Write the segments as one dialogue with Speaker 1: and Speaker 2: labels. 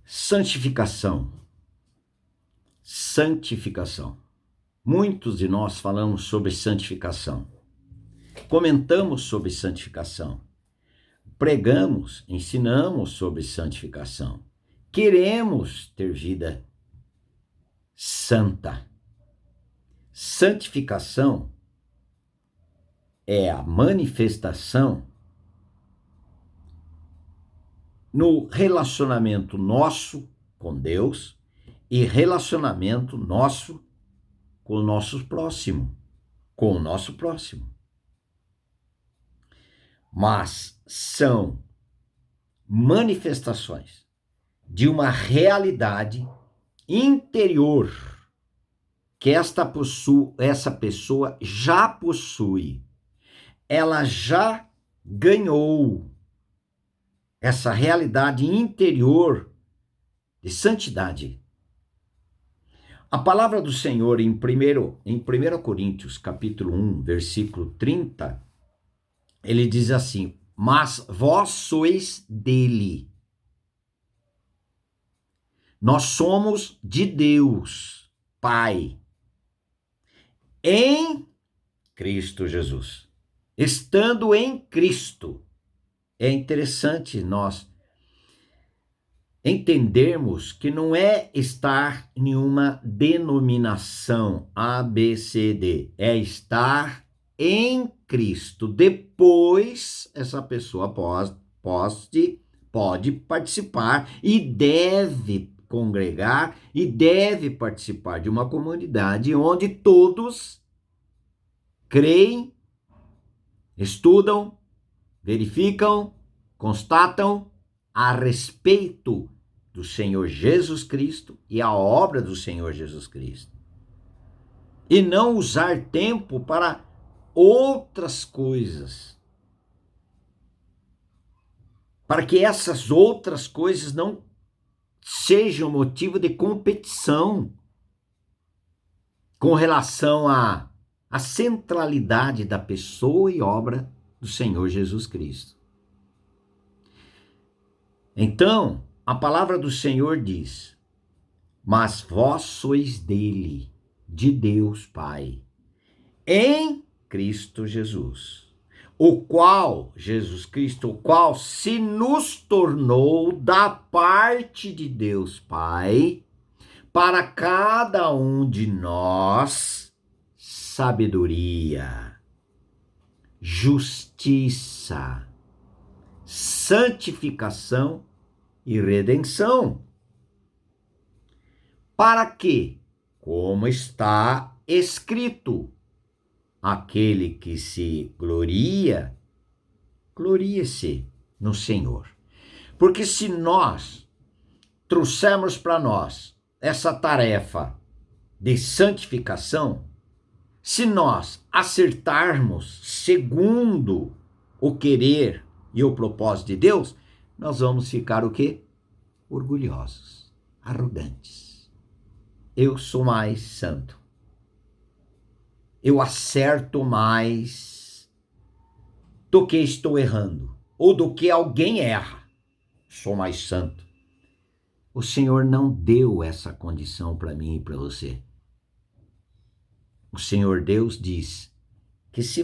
Speaker 1: Santificação. Santificação. Muitos de nós falamos sobre santificação. Comentamos sobre santificação. Pregamos, ensinamos sobre santificação. Queremos ter vida santa. Santificação é a manifestação no relacionamento nosso com Deus e relacionamento nosso com o nosso próximo, Mas são manifestações de uma realidade interior que essa pessoa já possui. Ela já ganhou essa realidade interior de santidade. A palavra do Senhor em 1 Coríntios, capítulo 1, versículo 30, ele diz assim: mas vós sois dele. Nós somos de Deus, Pai, em Cristo Jesus. Estando em Cristo. É interessante nós entendermos que não é estar em uma denominação A, B, C, D. É estar em Cristo. Depois, essa pessoa pode participar e deve congregar e deve participar de uma comunidade onde todos creem, estudam, verificam, constatam a respeito do Senhor Jesus Cristo e a obra do Senhor Jesus Cristo. E não usar tempo para outras coisas. Para que essas outras coisas não sejam motivo de competição com relação à centralidade da pessoa e obra do Senhor Jesus Cristo. Então, a palavra do Senhor diz: mas vós sois dele, de Deus Pai, em Cristo Jesus, o qual se nos tornou da parte de Deus Pai, para cada um de nós, sabedoria, justiça, santificação e redenção. Para que, como está escrito, aquele que se gloria, glorie-se no Senhor. Porque se nós trouxermos para nós essa tarefa de santificação, se nós acertarmos segundo o querer e o propósito de Deus, nós vamos ficar o quê? Orgulhosos, arrogantes. Eu sou mais santo. Eu acerto mais do que estou errando, ou do que alguém erra. Sou mais santo. O Senhor não deu essa condição para mim e para você. O Senhor Deus diz que se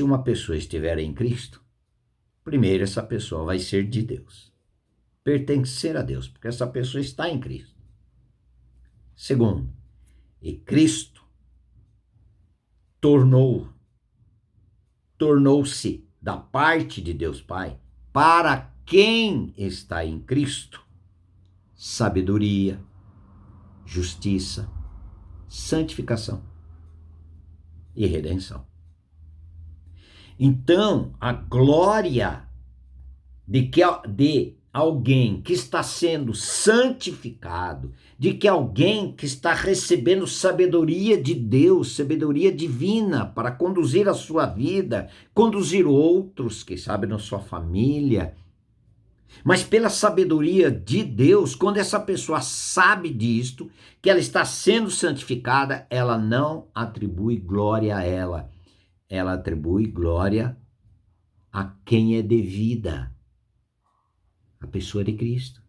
Speaker 1: uma pessoa estiver em Cristo, primeiro essa pessoa vai ser de Deus, pertencer a Deus, porque essa pessoa está em Cristo. Segundo, e Cristo tornou-se da parte de Deus Pai, para quem está em Cristo, sabedoria, justiça, santificação e redenção. Então, a glória de alguém que está sendo santificado, de que alguém que está recebendo sabedoria de Deus, sabedoria divina para conduzir a sua vida, conduzir outros, quem sabe na sua família. Mas pela sabedoria de Deus, quando essa pessoa sabe disto, que ela está sendo santificada, ela não atribui glória a ela. Ela atribui glória a quem é devida. A pessoa de Cristo.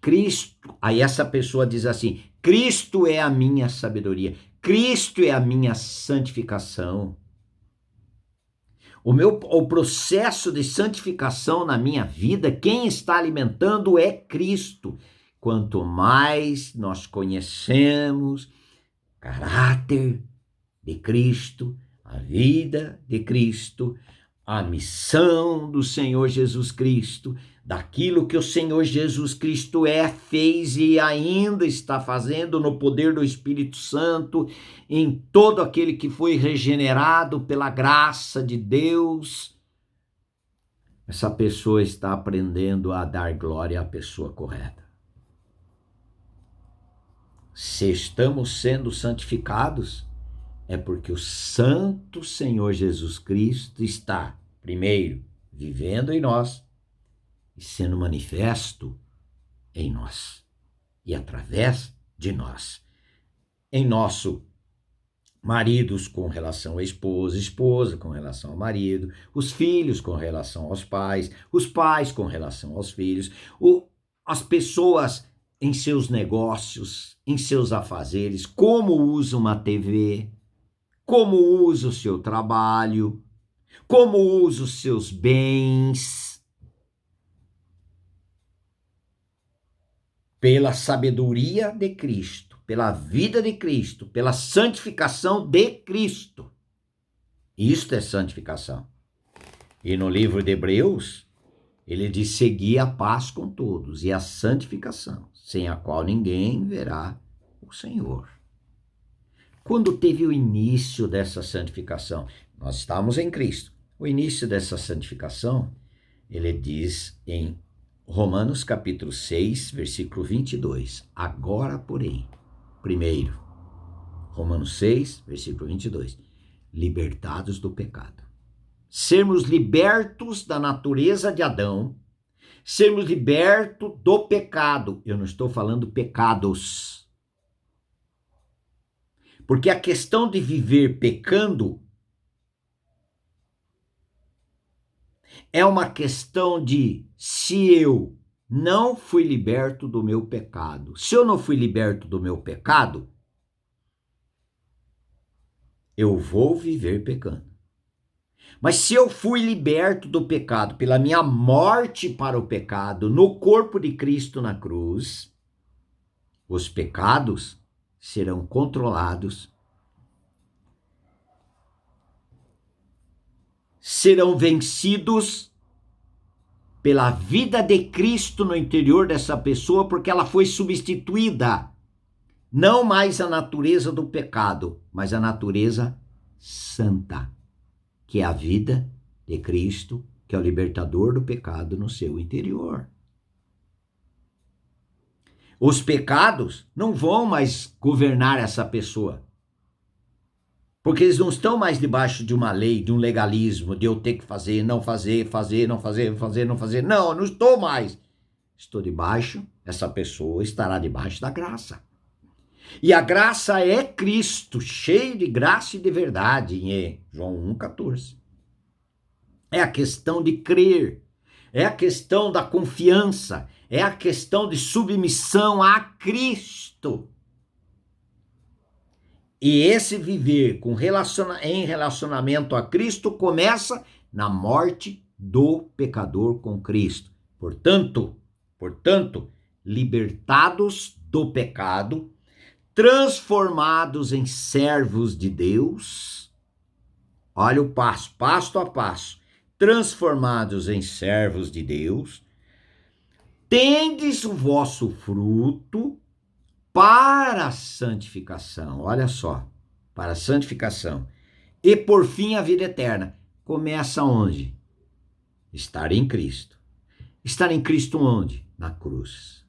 Speaker 1: Cristo, aí essa pessoa diz assim: Cristo é a minha sabedoria, Cristo é a minha santificação. O processo de santificação na minha vida, quem está alimentando é Cristo. Quanto mais nós conhecemos o caráter de Cristo, a vida de Cristo, a missão do Senhor Jesus Cristo, daquilo que o Senhor Jesus Cristo fez e ainda está fazendo no poder do Espírito Santo, em todo aquele que foi regenerado pela graça de Deus, essa pessoa está aprendendo a dar glória à pessoa correta. Se estamos sendo santificados, é porque o Santo Senhor Jesus Cristo está, primeiro, vivendo em nós e sendo manifesto em nós e através de nós. Em nosso maridos com relação à esposa, esposa com relação ao marido, os filhos com relação aos pais, os pais com relação aos filhos, as pessoas em seus negócios, em seus afazeres, como usa uma TV, como usa o seu trabalho, como usa os seus bens. Pela sabedoria de Cristo, pela vida de Cristo, pela santificação de Cristo. Isto é santificação. E no livro de Hebreus, ele diz: seguir a paz com todos e a santificação, sem a qual ninguém verá o Senhor. Quando teve o início dessa santificação? Nós estamos em Cristo. O início dessa santificação, ele diz em Romanos capítulo 6, versículo 22. Agora, porém, primeiro, Romanos 6, versículo 22. Libertados do pecado. Sermos libertos da natureza de Adão, sermos libertos do pecado. Eu não estou falando pecados. Porque a questão de viver pecando é uma questão de se eu não fui liberto do meu pecado. Se eu não fui liberto do meu pecado, eu vou viver pecando. Mas se eu fui liberto do pecado pela minha morte para o pecado no corpo de Cristo na cruz, os pecados serão controlados, serão vencidos pela vida de Cristo no interior dessa pessoa, porque ela foi substituída. Não mais a natureza do pecado, mas a natureza santa, que é a vida de Cristo, que é o libertador do pecado no seu interior. Os pecados não vão mais governar essa pessoa, porque eles não estão mais debaixo de uma lei, de um legalismo, de eu ter que fazer, não fazer, fazer, não fazer, fazer, não fazer. Não, eu não estou mais. Estou debaixo, essa pessoa estará debaixo da graça. E a graça é Cristo, cheio de graça e de verdade, em João 1,14. É a questão de crer, é a questão da confiança, é a questão de submissão a Cristo. E esse viver em relacionamento a Cristo começa na morte do pecador com Cristo. Portanto, libertados do pecado, transformados em servos de Deus. Olha o passo a passo. Transformados em servos de Deus, tendes o vosso fruto para a santificação. Olha só, para a santificação. E por fim a vida eterna. Começa onde? Estar em Cristo. Estar em Cristo onde? Na cruz.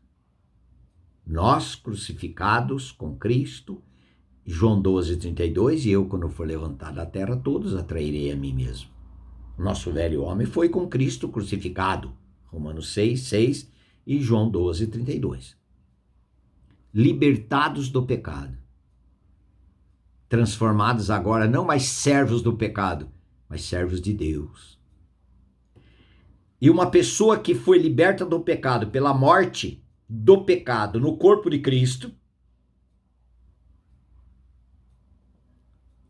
Speaker 1: Nós crucificados com Cristo, João 12:32, e eu, quando for levantado da terra, todos atrairei a mim mesmo. Nosso velho homem foi com Cristo crucificado, Romanos 6:6 e João 12:32. Libertados do pecado, transformados agora não mais servos do pecado, mas servos de Deus. E uma pessoa que foi liberta do pecado pela morte do pecado no corpo de Cristo,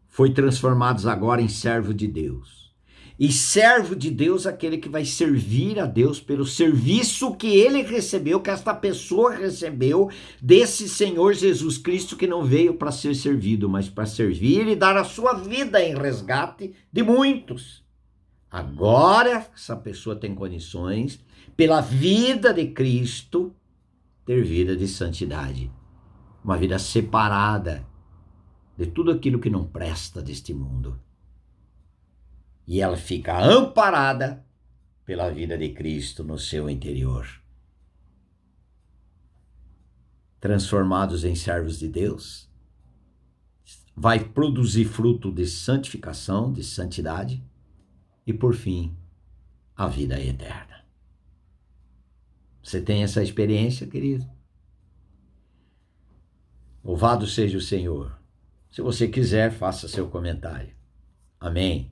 Speaker 1: foi transformados agora em servo de Deus. E servo de Deus é aquele que vai servir a Deus pelo serviço que ele recebeu, que esta pessoa recebeu desse Senhor Jesus Cristo, que não veio para ser servido, mas para servir e dar a sua vida em resgate de muitos. Agora essa pessoa tem condições, pela vida de Cristo, ter vida de santidade, uma vida separada de tudo aquilo que não presta deste mundo. E ela fica amparada pela vida de Cristo no seu interior. Transformados em servos de Deus, vai produzir fruto de santificação, de santidade, e por fim, a vida eterna. Você tem essa experiência, querido? Louvado seja o Senhor. Se você quiser, faça seu comentário. Amém.